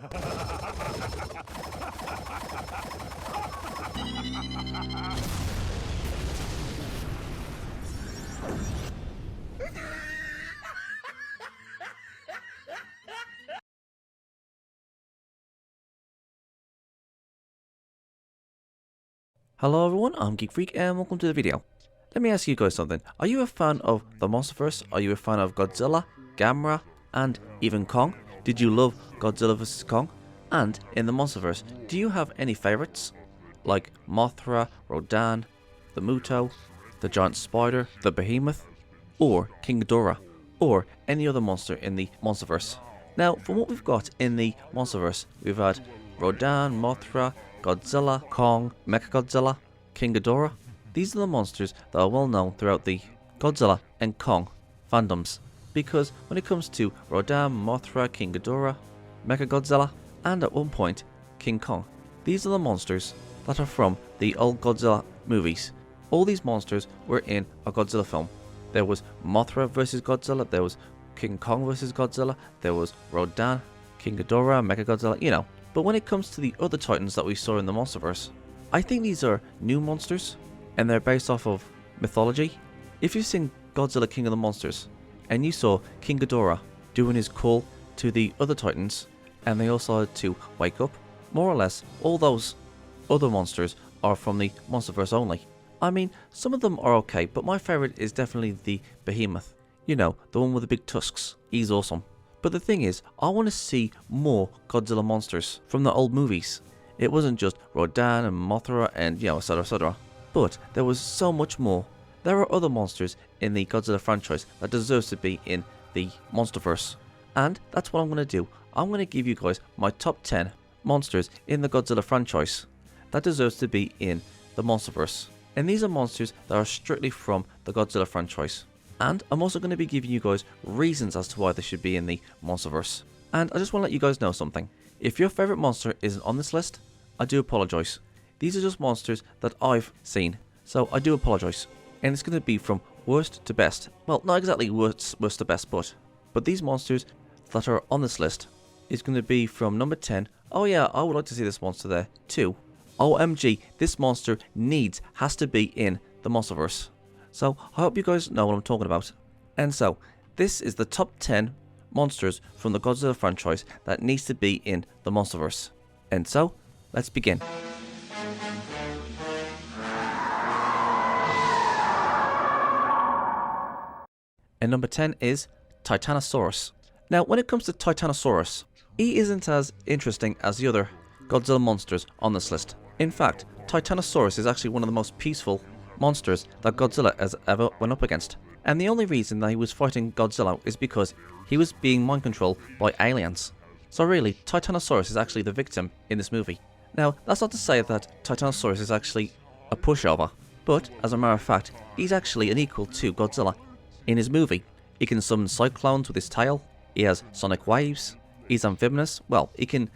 Hello everyone, I'm Geek Freak and welcome to the video. Let me ask you guys something. Are you a fan of the Monsterverse? Are you a fan of Godzilla, Gamera, and even Kong? Did you love Godzilla vs Kong? And in the Monsterverse, do you have any favourites? Like Mothra, Rodan, the Muto, the Giant Spider, the Behemoth, or King Ghidorah, or any other monster in the Monsterverse? Now, from what we've got in the Monsterverse, we've had Rodan, Mothra, Godzilla, Kong, Mechagodzilla, King Ghidorah. These are the monsters that are well known throughout the Godzilla and Kong fandoms. Because when it comes to Rodan, Mothra, King Ghidorah, Mechagodzilla, and at one point, King Kong, these are the monsters that are from the old Godzilla movies. All these monsters were in a Godzilla film. There was Mothra vs Godzilla, there was King Kong vs Godzilla, there was Rodan, King Ghidorah, Mechagodzilla, you know. But when it comes to the other titans that we saw in the Monsterverse, I think these are new monsters, and they're based off of mythology. If you've seen Godzilla King of the Monsters, and you saw King Ghidorah doing his call to the other titans, and they all started to wake up, more or less, all those other monsters are from the Monsterverse only. I mean, some of them are okay, but my favourite is definitely the Behemoth. You know, the one with the big tusks. He's awesome. But the thing is, I want to see more Godzilla monsters from the old movies. It wasn't just Rodan and Mothra and, you know, etc, etc. But there was so much more. There are other monsters in the Godzilla franchise that deserves to be in the Monsterverse. And that's what I'm going to do. I'm going to give you guys my top 10 monsters in the Godzilla franchise that deserves to be in the Monsterverse. And these are monsters that are strictly from the Godzilla franchise. And I'm also going to be giving you guys reasons as to why they should be in the Monsterverse. And I just want to let you guys know something. If your favourite monster isn't on this list, I do apologise. These are just monsters that I've seen, so I do apologise. And it's going to be from worst to best. Well, not exactly worst to best, but these monsters that are on this list is going to be from number 10, oh yeah, I would like to see this monster there, to OMG, this monster has to be in the Monsterverse. So, I hope you guys know what I'm talking about. And so, this is the top 10 monsters from the Godzilla franchise that needs to be in the Monsterverse. And so, let's begin. And number 10 is Titanosaurus. Now, when it comes to Titanosaurus, he isn't as interesting as the other Godzilla monsters on this list. In fact, Titanosaurus is actually one of the most peaceful monsters that Godzilla has ever went up against. And the only reason that he was fighting Godzilla is because he was being mind controlled by aliens. So really, Titanosaurus is actually the victim in this movie. Now, that's not to say that Titanosaurus is actually a pushover, but as a matter of fact, he's actually an equal to Godzilla. In his movie, he can summon cyclones with his tail, he has sonic waves, he's amphibious, well, he can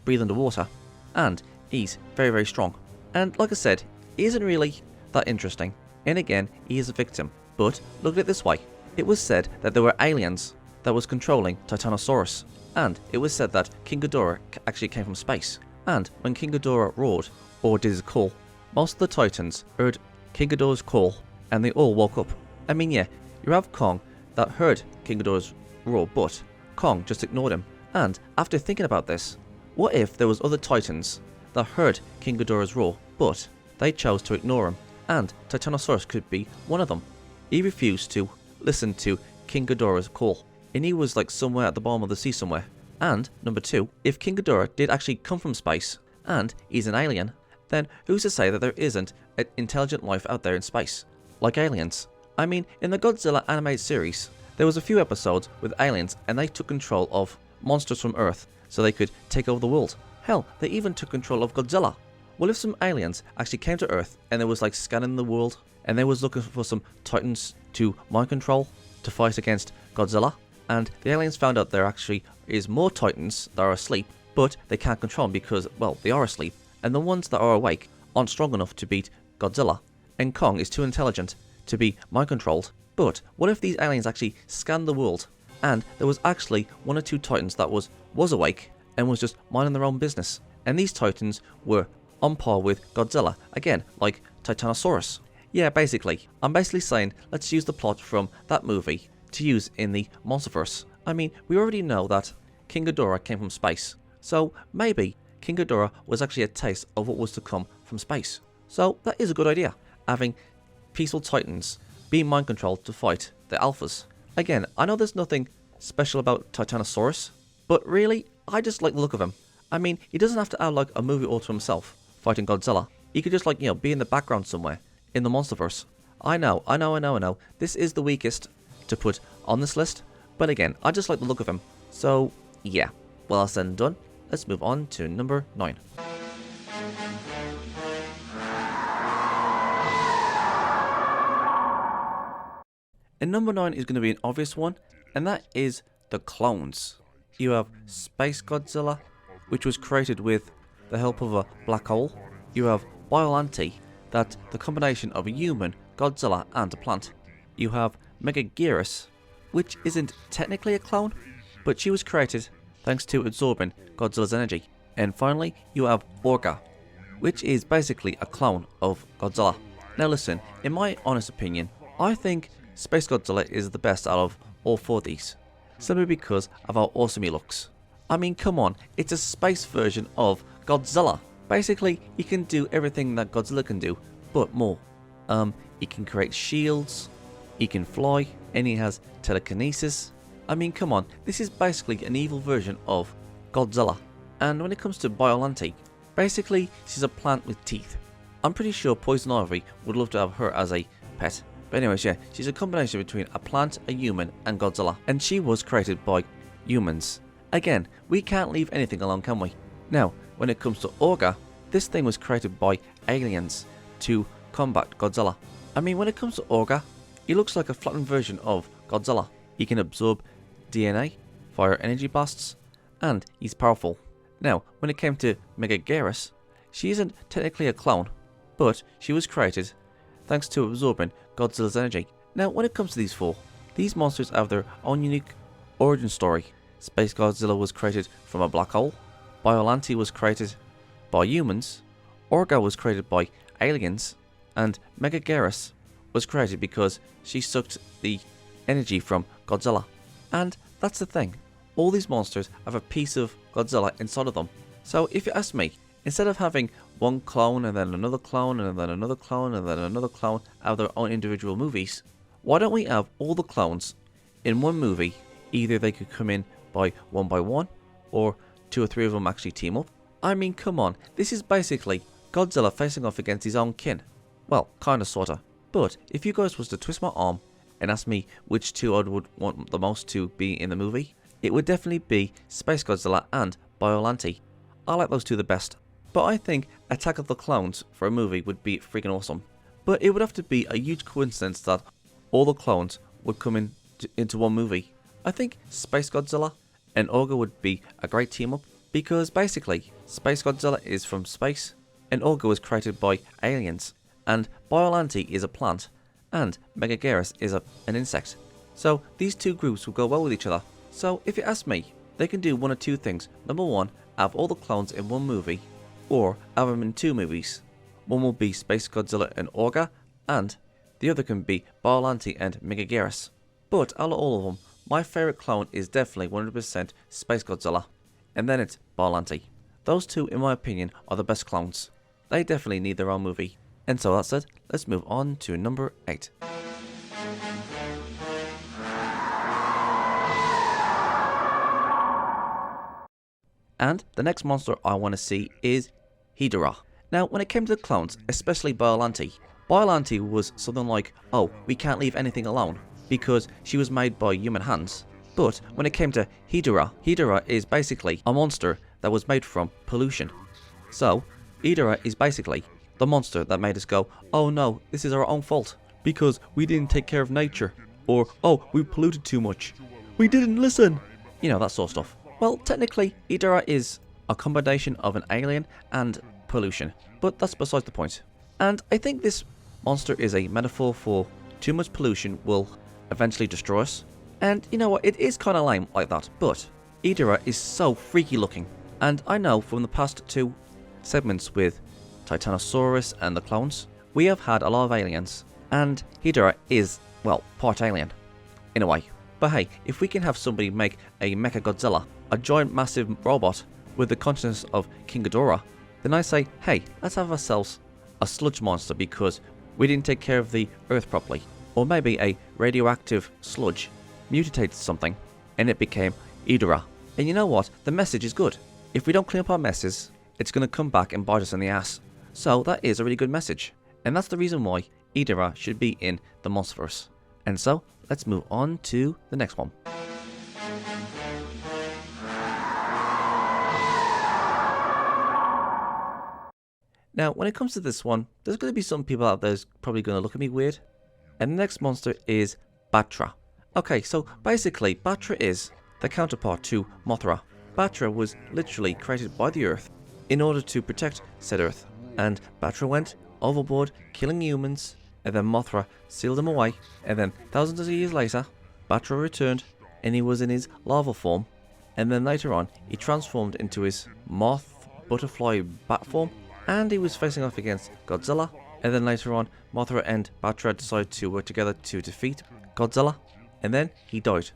breathe underwater, and he's very, very strong. And like I said, he isn't really that interesting, and again, he is a victim. But look at it this way, it was said that there were aliens that was controlling Titanosaurus, and it was said that King Ghidorah actually came from space, and when King Ghidorah roared, or did his call, most of the Titans heard King Ghidorah's call, and they all woke up. I mean, yeah, you have Kong that heard King Ghidorah's roar, but Kong just ignored him. And after thinking about this, what if there was other Titans that heard King Ghidorah's roar, but they chose to ignore him? And Titanosaurus could be one of them. He refused to listen to King Ghidorah's call, and he was like somewhere at the bottom of the sea somewhere. And number 2, if King Ghidorah did actually come from space, and he's an alien, then who's to say that there isn't an intelligent life out there in space, like aliens? I mean, in the Godzilla animated series, there was a few episodes with aliens, and they took control of monsters from Earth, so they could take over the world. Hell, they even took control of Godzilla. Well, if some aliens actually came to Earth and they was like scanning the world and they was looking for some titans to mind control to fight against Godzilla, and the aliens found out there actually is more titans that are asleep, but they can't control them because, well, they are asleep, and the ones that are awake aren't strong enough to beat Godzilla, and Kong is too intelligent to be mind controlled. But what if these aliens actually scanned the world and there was actually one or two titans that was awake and was just minding their own business. And these titans were on par with Godzilla, again, like Titanosaurus. Yeah, basically. I'm basically saying let's use the plot from that movie to use in the Monsterverse. I mean, we already know that King Ghidorah came from space, so maybe King Ghidorah was actually a taste of what was to come from space. So that is a good idea, having peaceful titans being mind controlled to fight the alphas. Again, I know there's nothing special about Titanosaurus, but really, I just like the look of him. I mean, he doesn't have to have like a movie all to himself fighting Godzilla. He could just be in the background somewhere in the Monsterverse. I know. This is the weakest to put on this list, but again, I just like the look of him. So yeah, well, that's said and done. Let's move on to number 9. And number 9 is going to be an obvious one, and that is the clones. You have Space Godzilla, which was created with the help of a black hole. You have Biollante, that's the combination of a human, Godzilla, and a plant. You have Mechagodzilla, which isn't technically a clone, but she was created thanks to absorbing Godzilla's energy. And finally, you have Orga, which is basically a clone of Godzilla. Now listen, in my honest opinion, I think Space Godzilla is the best out of all 4 of these, simply because of how awesome he looks. I mean, come on, it's a space version of Godzilla. Basically, he can do everything that Godzilla can do, but more. He can create shields, he can fly, and he has telekinesis. I mean, come on, this is basically an evil version of Godzilla. And when it comes to Biollante, basically, she's a plant with teeth. I'm pretty sure Poison Ivy would love to have her as a pet. But anyways, yeah, she's a combination between a plant, a human, and Godzilla. And she was created by humans. Again, we can't leave anything alone, can we? Now, when it comes to Orga, this thing was created by aliens to combat Godzilla. I mean, when it comes to Orga, he looks like a flattened version of Godzilla. He can absorb DNA, fire energy blasts, and he's powerful. Now, when it came to Mechagodzilla, she isn't technically a clone, but she was created thanks to absorbing Godzilla's energy. Now, when it comes to these 4, these monsters have their own unique origin story. Space Godzilla was created from a black hole, Biollante was created by humans, Orga was created by aliens, and Mechagodzilla was created because she sucked the energy from Godzilla. And that's the thing, all these monsters have a piece of Godzilla inside of them. So if you ask me, instead of having one clone and then another clone and then another clone and then another clone have their own individual movies, why don't we have all the clones in one movie? Either they could come in by one, or 2 or 3 of them actually team up. I mean, come on, this is basically Godzilla facing off against his own kin. Well, kinda sorta. But if you guys was to twist my arm and ask me which 2 I would want the most to be in the movie, it would definitely be Space Godzilla and Biollante. I like those 2 the best. But I think Attack of the Clones for a movie would be freaking awesome. But it would have to be a huge coincidence that all the clones would come into one movie. I think Space Godzilla and Orga would be a great team up, because basically Space Godzilla is from space and Orga was created by aliens, and Biollante is a plant and Mechagodzilla is an insect. So these 2 groups will go well with each other. So if you ask me, they can do one of 2 things. Number 1, have all the clones in one movie, or have them in 2 movies. One will be Space Godzilla and Orga, and the other can be Biollante and Mechagodzilla. But out of all of them, my favourite clone is definitely 100% Space Godzilla, and then it's Biollante. Those 2, in my opinion, are the best clones. They definitely need their own movie. And so that said, let's move on to number 8. And the next monster I want to see is Ghidorah. Now, when it came to the clones, especially Biollante was something like, oh, we can't leave anything alone, because she was made by human hands. But when it came to Ghidorah is basically a monster that was made from pollution. So, Ghidorah is basically the monster that made us go, oh no, this is our own fault, because we didn't take care of nature. Or, oh, we polluted too much. We didn't listen. You know, that sort of stuff. Well, technically, Ghidorah is a combination of an alien and pollution, but that's besides the point. And I think this monster is a metaphor for too much pollution will eventually destroy us. And you know what, it is kind of lame like that, but Ghidorah is so freaky looking. And I know from the past 2 segments with Titanosaurus and the clones, we have had a lot of aliens, and Ghidorah is, well, part alien, in a way. But hey, if we can have somebody make a Mechagodzilla, a giant massive robot with the consciousness of King Ghidorah, then I say, hey, let's have ourselves a sludge monster because we didn't take care of the Earth properly. Or maybe a radioactive sludge mutated something and it became Ghidorah. And you know what? The message is good. If we don't clean up our messes, it's going to come back and bite us in the ass. So that is a really good message. And that's the reason why Ghidorah should be in the Monsterverse. And so, let's move on to the next one. Now, when it comes to this one, there's going to be some people out there who's probably going to look at me weird. And the next monster is Batra. Okay, so basically, Batra is the counterpart to Mothra. Batra was literally created by the Earth in order to protect said Earth. And Batra went overboard, killing humans, and then Mothra sealed him away. And then thousands of years later, Batra returned, and he was in his larval form. And then later on, he transformed into his moth, butterfly, bat form. And he was facing off against Godzilla, and then later on, Mothra and Batra decided to work together to defeat Godzilla, and then he died,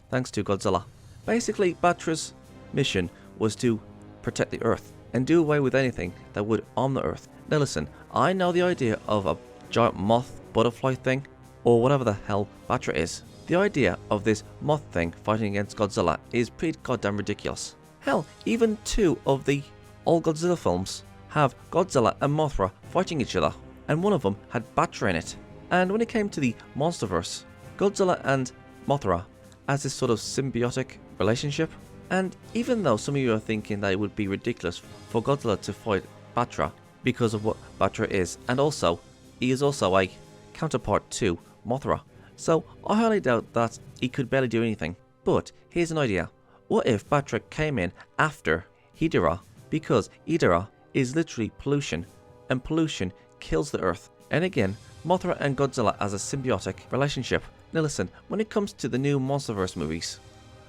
thanks to Godzilla. Basically, Batra's mission was to protect the Earth, and do away with anything that would harm the Earth. Now listen, I know the idea of a giant moth, butterfly thing, or whatever the hell Batra is. The idea of this moth thing fighting against Godzilla is pretty goddamn ridiculous. Hell, even 2 of the old Godzilla films have Godzilla and Mothra fighting each other, and one of them had Batra in it. And when it came to the Monsterverse, Godzilla and Mothra has this sort of symbiotic relationship, and even though some of you are thinking that it would be ridiculous for Godzilla to fight Batra because of what Batra is, and also, he is also a counterpart to Mothra, so I highly doubt that he could barely do anything. But here's an idea. What if Batra came in after Ghidorah, because Ghidorah is literally pollution, and pollution kills the Earth. And again, Mothra and Godzilla as a symbiotic relationship. Now listen, when it comes to the new Monsterverse movies,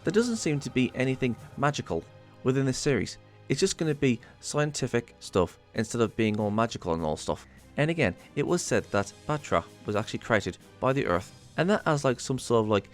there doesn't seem to be anything magical within this series. It's just going to be scientific stuff instead of being all magical and all stuff. And again, it was said that Batra was actually created by the Earth, and that has like some sort of like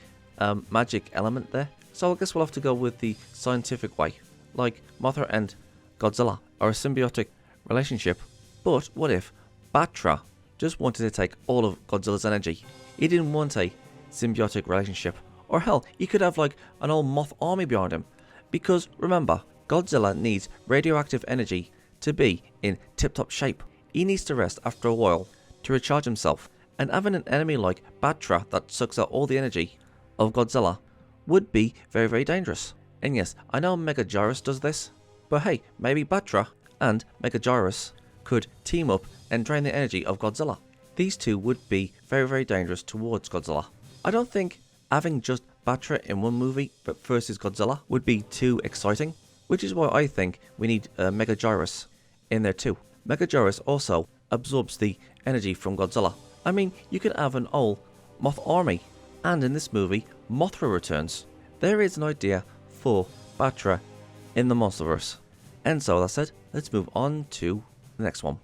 magic element there. So I guess we'll have to go with the scientific way. Like Mothra and Godzilla are a symbiotic relationship, but what if Batra just wanted to take all of Godzilla's energy? He didn't want a symbiotic relationship. Or hell, he could have like an old moth army behind him. Because remember, Godzilla needs radioactive energy to be in tip-top shape. He needs to rest after a while to recharge himself, and having an enemy like Batra that sucks out all the energy of Godzilla would be very, very dangerous. And yes, I know Mechagodzilla does this, but hey, maybe Batra and Mechagodzilla could team up and drain the energy of Godzilla. These 2 would be very, very dangerous towards Godzilla. I don't think having just Batra in one movie but versus Godzilla would be too exciting, which is why I think we need Mechagodzilla in there too. Mechagodzilla also absorbs the energy from Godzilla. I mean, you could have an old moth army, and in this movie, Mothra returns. There is an idea for Batra in the Monsterverse. And so that said, let's move on to the next one.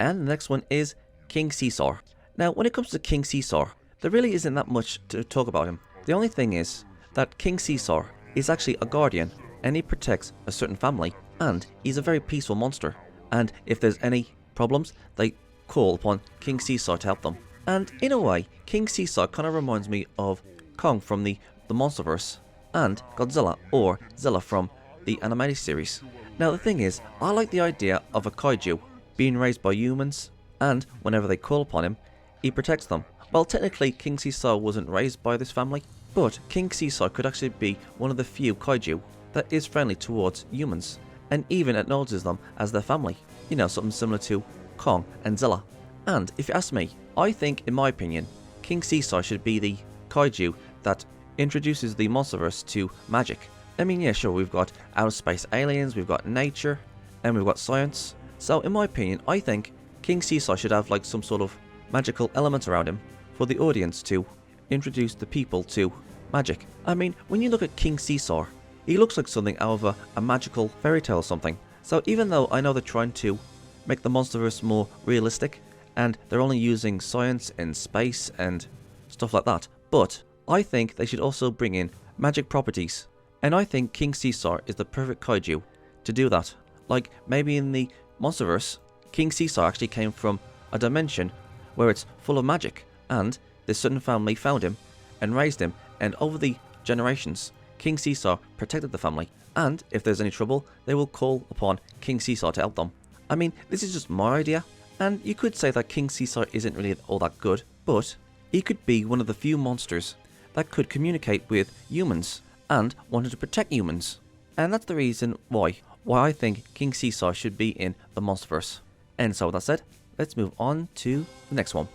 And the next one is King Cesar. Now, when it comes to King Cesar, there really isn't that much to talk about him. The only thing is that King Cesar is actually a guardian, and he protects a certain family, and he's a very peaceful monster. And if there's any problems, they call upon King Cesar to help them. And in a way, King Cesar kind of reminds me of Kong from the Monsterverse, and Godzilla or Zilla from the animated series. Now the thing is, I like the idea of a kaiju being raised by humans, and whenever they call upon him, he protects them. Well, technically King Cesar wasn't raised by this family, but King Cesar could actually be one of the few kaiju that is friendly towards humans, and even acknowledges them as their family. You know, something similar to Kong and Zilla. And if you ask me, I think, in my opinion, King Cesar should be the kaiju that introduces the Monsterverse to magic. I mean, yeah, sure, we've got outer space aliens, we've got nature, and we've got science. So, in my opinion, I think King Cesar should have like some sort of magical element around him for the audience to introduce the people to magic. I mean, when you look at King Cesar, he looks like something out of a magical fairy tale or something. So even though I know they're trying to make the Monsterverse more realistic, and they're only using science and space and stuff like that, but I think they should also bring in magic properties. And I think King Cesar is the perfect kaiju to do that. Like, maybe in the Monsterverse, King Cesar actually came from a dimension where it's full of magic, and this certain family found him and raised him, and over the generations, King Cesar protected the family, and if there's any trouble, they will call upon King Cesar to help them. I mean, this is just my idea, and you could say that King Cesar isn't really all that good, but he could be one of the few monsters that could communicate with humans and wanted to protect humans. And that's the reason why I think King Cesar should be in the Monsterverse. And so with that said, let's move on to the next one.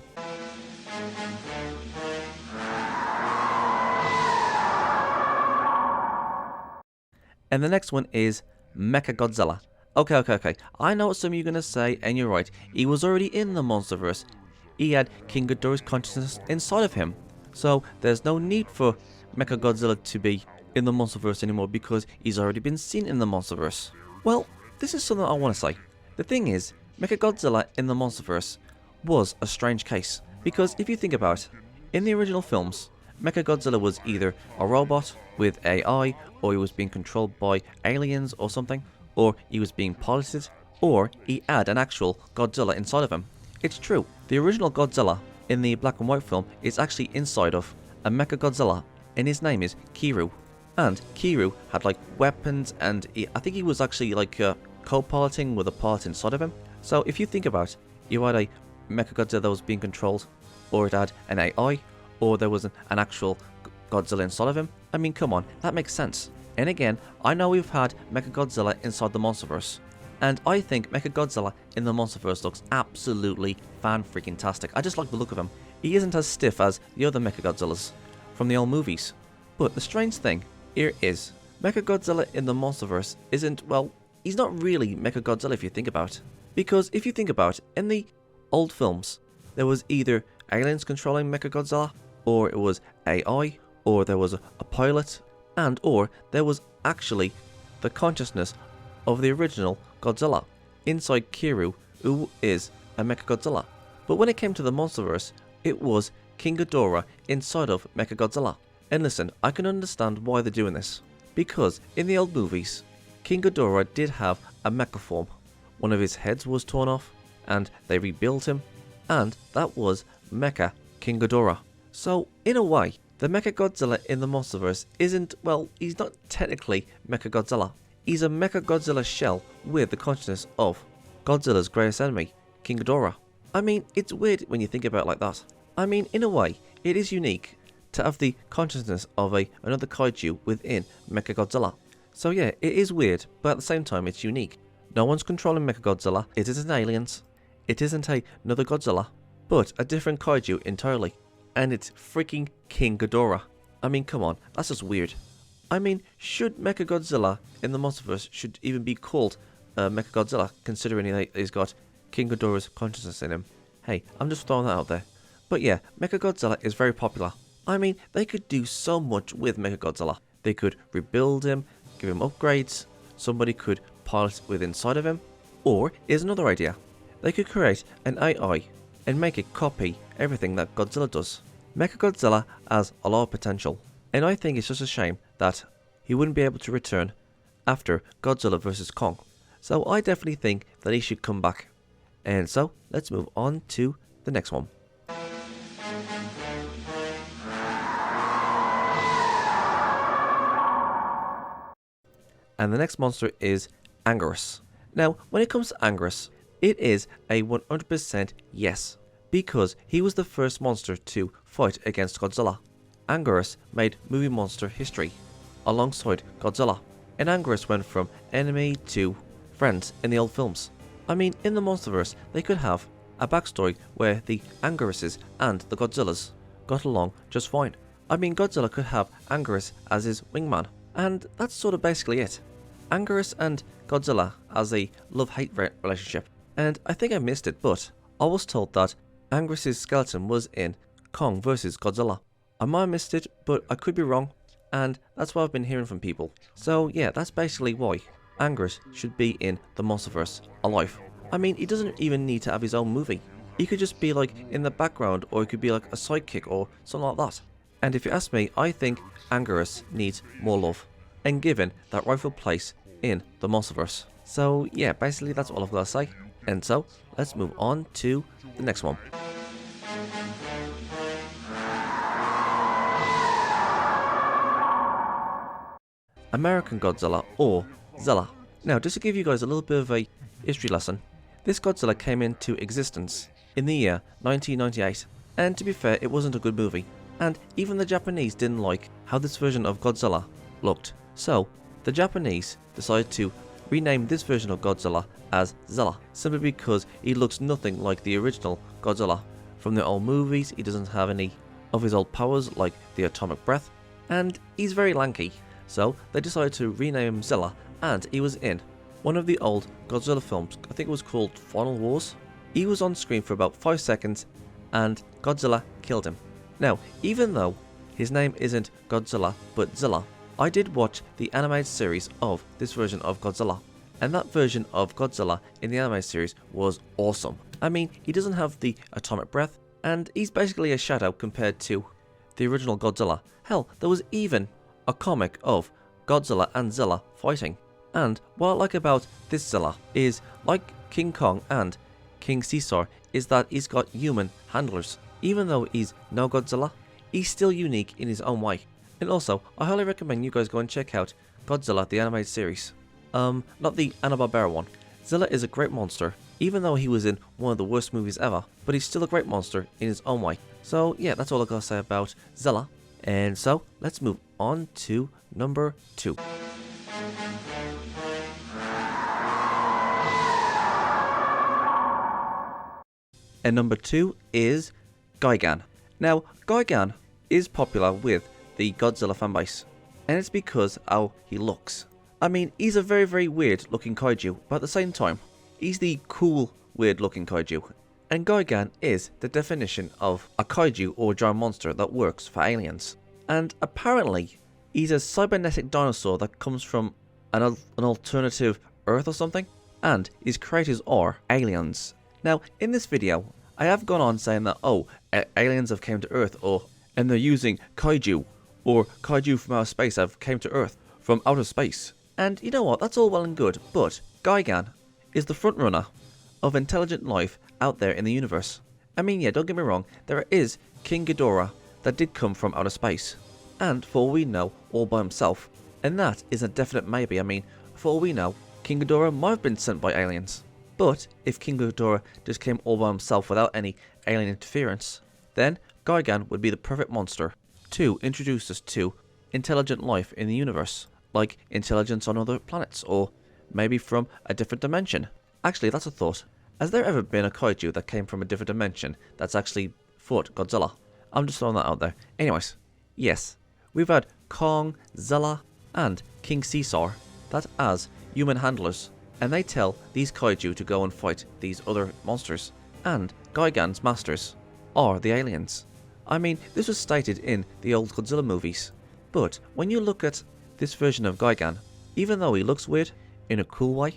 And the next one is Mechagodzilla. Okay. I know what some of you are going to say, and you're right. He was already in the Monsterverse. He had King Ghidorah's consciousness inside of him. So there's no need for Mechagodzilla to be in the Monsterverse anymore because he's already been seen in the Monsterverse. Well, this is something I want to say. The thing is, Mechagodzilla in the Monsterverse was a strange case. Because if you think about it, in the original films, Mechagodzilla was either a robot with AI, or he was being controlled by aliens or something, or he was being piloted, or he had an actual Godzilla inside of him. It's true, the original Godzilla in the black and white film is actually inside of a Mechagodzilla, and his name is Kiru. And Kiru had like weapons, and I think he was actually like co-piloting with a pilot inside of him. So if you think about it, you had a Mechagodzilla that was being controlled, or it had an AI, or there was an actual Godzilla inside of him. I mean, come on, that makes sense. And again, I know we've had Mechagodzilla inside the Monsterverse, and I think Mechagodzilla in the Monsterverse looks absolutely fan-freaking-tastic. I just like the look of him. He isn't as stiff as the other Mechagodzillas from the old movies. But the strange thing here is, Mechagodzilla in the Monsterverse isn't, well, he's not really Mechagodzilla if you think about it. Because if you think about it, in the old films, there was either aliens controlling Mechagodzilla, or it was AI, or there was a pilot, and or there was actually the consciousness of the original Godzilla inside Kiru, who is a Mechagodzilla. But when it came to the Monsterverse, it was King Ghidorah inside of Mechagodzilla. And listen, I can understand why they're doing this. Because in the old movies, King Ghidorah did have a mecha form. One of his heads was torn off, and they rebuilt him, and that was Mecha King Ghidorah. So, in a way, the Mechagodzilla in the Monsterverse isn't, well, he's not technically Mechagodzilla. He's a Mechagodzilla shell with the consciousness of Godzilla's greatest enemy, King Ghidorah. I mean, it's weird when you think about it like that. I mean, in a way, it is unique to have the consciousness of another kaiju within Mechagodzilla. So yeah, it is weird, but at the same time, it's unique. No one's controlling Mechagodzilla, it isn't aliens, it isn't another Godzilla, but a different kaiju entirely. And it's freaking King Ghidorah. I mean, come on, that's just weird. I mean, should Mechagodzilla in the Monsterverse should even be called Mechagodzilla, considering he's got King Ghidorah's consciousness in him? Hey, I'm just throwing that out there. But yeah, Mechagodzilla is very popular. I mean, they could do so much with Mechagodzilla. They could rebuild him, give him upgrades, somebody could pilot with inside of him, or here's another idea. They could create an AI and make it copy everything that Godzilla does. Mechagodzilla has a lot of potential, and I think it's just a shame that he wouldn't be able to return after Godzilla vs. Kong. So I definitely think that he should come back. And so, let's move on to the next one. And the next monster is Anguirus. Now, when it comes to Anguirus, it is a 100% yes, because he was the first monster to fight against Godzilla. Anguirus made movie monster history, alongside Godzilla, and Anguirus went from enemy to friends in the old films. I mean, in the Monsterverse, they could have a backstory where the Anguiruses and the Godzillas got along just fine. I mean, Godzilla could have Anguirus as his wingman, and that's sort of basically it. Anguirus and Godzilla as a love-hate relationship. And I think I missed it, but I was told that Anguirus' skeleton was in Kong vs. Godzilla. I might have missed it, but I could be wrong, and that's what I've been hearing from people. So yeah, that's basically why Anguirus should be in the Monsterverse alive. I mean, he doesn't even need to have his own movie. He could just be like in the background, or he could be like a sidekick or something like that. And if you ask me, I think Anguirus needs more love and given that rightful place in the Monsterverse. So yeah, basically that's all I've got to say. And so let's move on to the next one. American Godzilla, or Zilla. Now, just to give you guys a little bit of a history lesson, this Godzilla came into existence in the year 1998, and to be fair, it wasn't a good movie, and even the Japanese didn't like how this version of Godzilla looked. So, the Japanese decided to rename this version of Godzilla as Zilla, simply because he looks nothing like the original Godzilla. From the old movies, he doesn't have any of his old powers like the atomic breath, and he's very lanky. So they decided to rename him Zilla, and he was in one of the old Godzilla films. I think it was called Final Wars. He was on screen for about 5 seconds, and Godzilla killed him. Now, even though his name isn't Godzilla but Zilla, I did watch the animated series of this version of Godzilla, and that version of Godzilla in the animated series was awesome. I mean, he doesn't have the atomic breath, and he's basically a shadow compared to the original Godzilla. Hell, there was even a comic of Godzilla and Zilla fighting. And what I like about this Zilla is, like King Kong and King Cesar, is that he's got human handlers. Even though he's no Godzilla, he's still unique in his own way. And also, I highly recommend you guys go and check out Godzilla the animated series. Not the Hanna-Barbera one. Zilla is a great monster, even though he was in one of the worst movies ever, but he's still a great monster in his own way. So yeah, that's all I gotta say about Zilla. And so, let's move on to number 2. And number 2 is Gigant. Now, Gigant is popular with the Godzilla fanbase, and it's because how he looks. I mean, he's a very, very weird looking kaiju, but at the same time, he's the cool, weird looking kaiju. And Gigant is the definition of a kaiju or giant monster that works for aliens. And apparently, he's a cybernetic dinosaur that comes from an alternative Earth or something, and his creators are aliens. Now, in this video, I have gone on saying that, oh, aliens have came to Earth, and they're using kaiju, or kaiju from outer space have came to Earth from outer space. And you know what, that's all well and good, but Gigant is the frontrunner of intelligent life out there in the universe. I mean, yeah, don't get me wrong, there is King Ghidorah that did come from outer space, and for all we know, all by himself. And that is a definite maybe. I mean, for all we know, King Ghidorah might have been sent by aliens. But if King Ghidorah just came all by himself without any alien interference, then Gigant would be the perfect monster to introduce us to intelligent life in the universe, like intelligence on other planets, or maybe from a different dimension. Actually, that's a thought. Has there ever been a kaiju that came from a different dimension that's actually fought Godzilla? I'm just throwing that out there. Anyways, yes, we've had Kong, Zilla, and King Cesar that as human handlers, and they tell these kaiju to go and fight these other monsters, and Gigant's masters are the aliens. I mean, this was stated in the old Godzilla movies, but when you look at this version of Gigant, even though he looks weird in a cool way,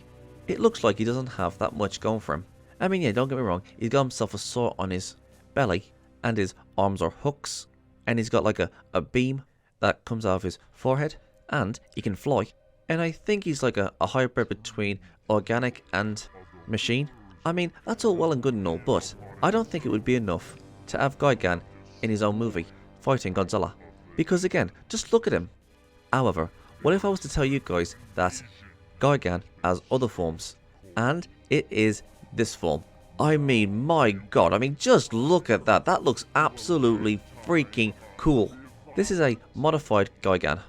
it looks like he doesn't have that much going for him. I mean, yeah, don't get me wrong, he's got himself a sword on his belly, and his arms are hooks, and he's got like a beam that comes out of his forehead, and he can fly. And I think he's like a hybrid between organic and machine. I mean, that's all well and good and all, but I don't think it would be enough to have Gigant in his own movie fighting Godzilla. Because again, just look at him. However, what if I was to tell you guys that Gigant has other forms, and it is this form? I mean, my god, I mean, just look at that. That looks absolutely freaking cool. This is a modified Gigant.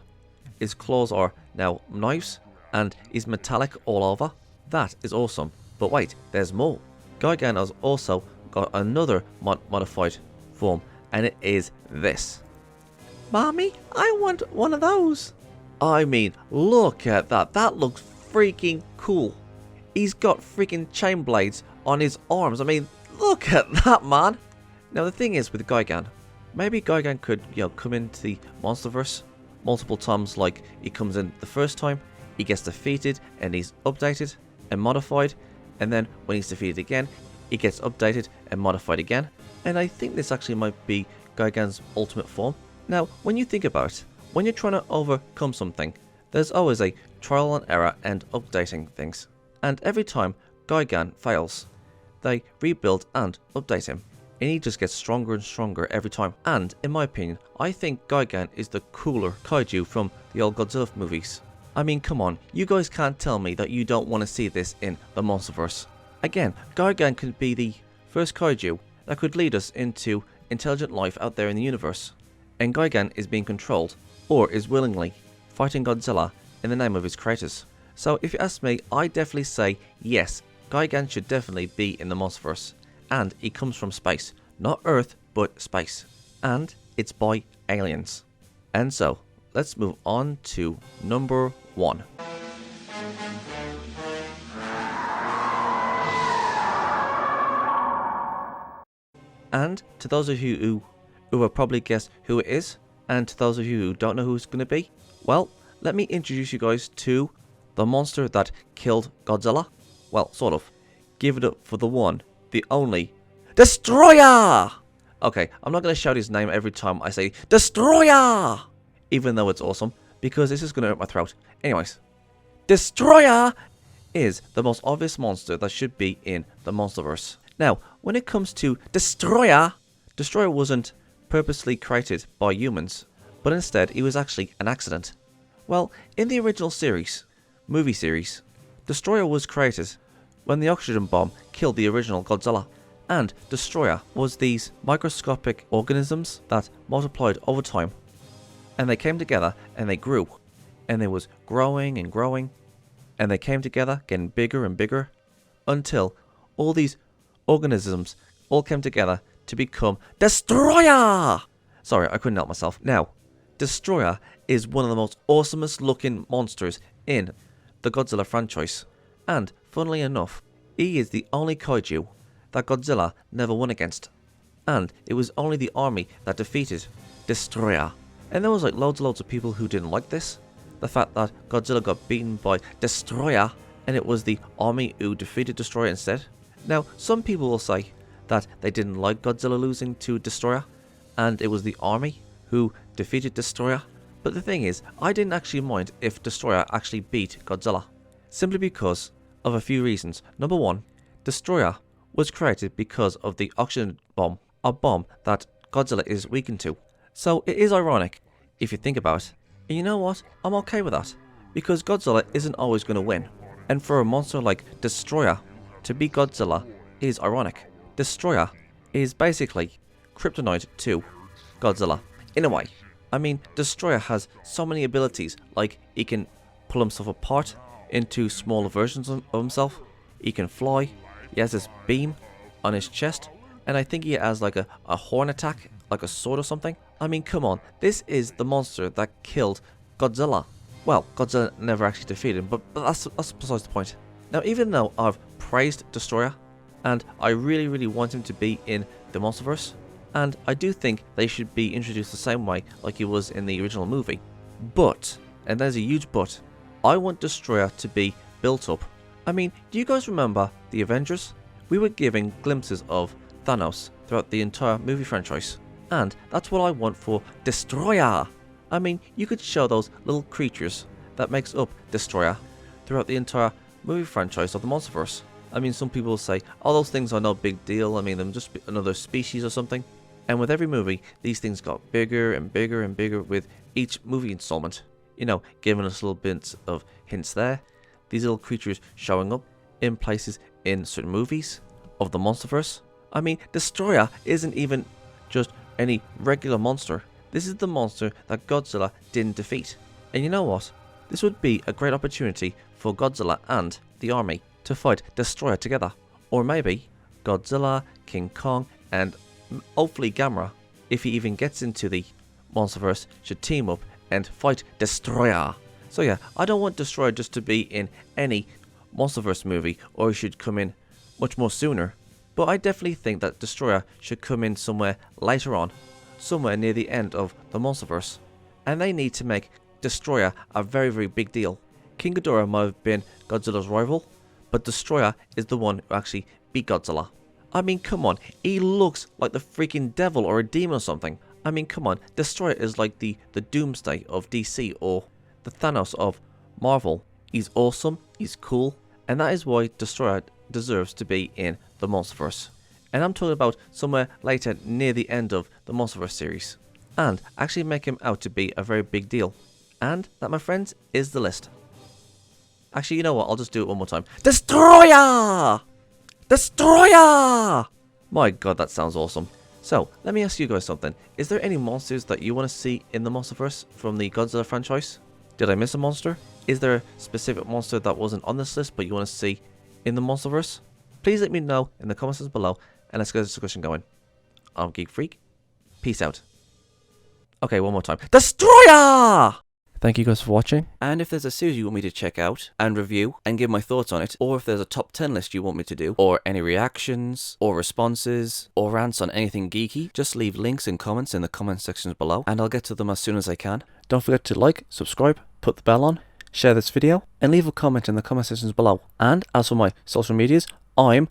His claws are now knives, and he's metallic all over. That is awesome. But wait, there's more. Gigant has also got another modified form, and it is this. Mommy, I want one of those. I mean, look at that. That looks freaking cool. He's got freaking chain blades on his arms. I mean, look at that, man. Now, the thing is with Gigant, maybe Gigant could, come into the Monsterverse multiple times. Like, he comes in the first time, he gets defeated, and he's updated and modified, and then when he's defeated again, he gets updated and modified again. And I think this actually might be Gigant's ultimate form. Now, when you think about it, when you're trying to overcome something, there's always a trial and error and updating things. And every time Gigant fails, they rebuild and update him. And he just gets stronger and stronger every time. And in my opinion, I think Gigant is the cooler kaiju from the old Godzilla movies. I mean, come on, you guys can't tell me that you don't want to see this in the Monsterverse. Again, Gigant could be the first kaiju that could lead us into intelligent life out there in the universe. And Gigant is being controlled, or is willingly fighting Godzilla in the name of his creators. So if you ask me, I definitely say yes, Gigant should definitely be in the Monsterverse. And he comes from space, not Earth, but space. And it's by aliens. And so, let's move on to number 1. And to those of you who have probably guessed who it is, and to those of you who don't know who it's going to be, well, let me introduce you guys to the monster that killed Godzilla. Well, sort of. Give it up for the one, the only, Destroyer! Okay, I'm not going to shout his name every time I say Destroyer! Even though it's awesome, because this is going to hurt my throat. Anyways, Destroyer is the most obvious monster that should be in the Monsterverse. Now, when it comes to Destroyer, Destroyer wasn't purposely created by humans, but instead he was actually an accident. Well, in the original movie series, Destroyer was created when the oxygen bomb killed the original Godzilla. And Destroyer was these microscopic organisms that multiplied over time. And they came together and they grew. And they was growing and growing. And they came together, getting bigger and bigger, until all these organisms all came together to become Destroyer! Sorry, I couldn't help myself. Now, Destroyer is one of the most awesomest looking monsters in the Godzilla franchise. And, funnily enough, he is the only kaiju that Godzilla never won against. And it was only the army that defeated Destroyer. And there was like loads and loads of people who didn't like this. The fact that Godzilla got beaten by Destroyer and it was the army who defeated Destroyer instead. Now, some people will say that they didn't like Godzilla losing to Destroyer and it was the army who defeated Destroyer. But the thing is, I didn't actually mind if Destroyer actually beat Godzilla. Simply because of a few reasons. Number 1, Destroyer was created because of the oxygen bomb, a bomb that Godzilla is weakened to. So it is ironic if you think about it. And you know what? I'm okay with that. Because Godzilla isn't always going to win. And for a monster like Destroyer to beat Godzilla is ironic. Destroyer is basically kryptonite to Godzilla. In a way. I mean, Destroyer has so many abilities. Like, he can pull himself apart into smaller versions of himself. He can fly. He has this beam on his chest, and I think he has like a horn attack, like a sword or something. I mean, come on, this is the monster that killed Godzilla. Well, Godzilla never actually defeated him, but that's besides the point. Now, even though I've praised Destroyer, and I really want him to be in the Monsterverse, and I do think they should be introduced the same way like he was in the original movie, but, and there's a huge but, I want Destroyer to be built up. I mean, do you guys remember the Avengers? We were giving glimpses of Thanos throughout the entire movie franchise. And that's what I want for Destroyer. I mean, you could show those little creatures that makes up Destroyer throughout the entire movie franchise of the Monsterverse. I mean, some people will say, oh, those things are no big deal. I mean, they're just another species or something. And with every movie, these things got bigger and bigger and bigger with each movie installment. You know, giving us little bits of hints there. These little creatures showing up in places in certain movies of the Monsterverse. I mean, Destroyer isn't even just any regular monster. This is the monster that Godzilla didn't defeat. And you know what? This would be a great opportunity for Godzilla and the army to fight Destroyer together. Or maybe Godzilla, King Kong, and hopefully Gamera, if he even gets into the Monsterverse, should team up and fight Destroyer. So yeah, I don't want Destroyer just to be in any Monsterverse movie, or he should come in much more sooner. But I definitely think that Destroyer should come in somewhere later on, somewhere near the end of the Monsterverse, and they need to make Destroyer a very, very big deal. King Ghidorah might have been Godzilla's rival, but Destroyer is the one who actually beat Godzilla. I mean, come on, he looks like the freaking devil or a demon or something. I mean, come on, Destroyer is like the Doomsday of DC or the Thanos of Marvel. He's awesome, he's cool, and that is why Destroyer deserves to be in the Monsterverse. And I'm talking about somewhere later near the end of the Monsterverse series, and actually make him out to be a very big deal. And that, my friends, is the list. Actually, you know what, I'll just do it one more time. Destroyer! Destroyer! My god, that sounds awesome. So, let me ask you guys something. Is there any monsters that you want to see in the Monsterverse from the Godzilla franchise? Did I miss a monster? Is there a specific monster that wasn't on this list but you want to see in the Monsterverse? Please let me know in the comments below and let's get this discussion going. I'm Geek Freak. Peace out. Okay, one more time. Destroyer! Thank you guys for watching. And if there's a series you want me to check out and review and give my thoughts on it, or if there's a top 10 list you want me to do, or any reactions, or responses, or rants on anything geeky, just leave links and comments in the comment sections below, and I'll get to them as soon as I can. Don't forget to like, subscribe, put the bell on, share this video, and leave a comment in the comment sections below. And as for my social medias, I'm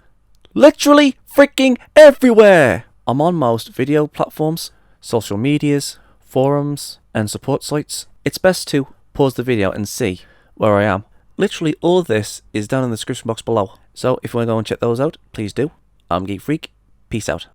literally freaking everywhere! I'm on most video platforms, social medias, forums, and support sites. It's best to pause the video and see where I am. Literally all of this is down in the description box below. So if you want to go and check those out, please do. I'm Geek Freak. Peace out.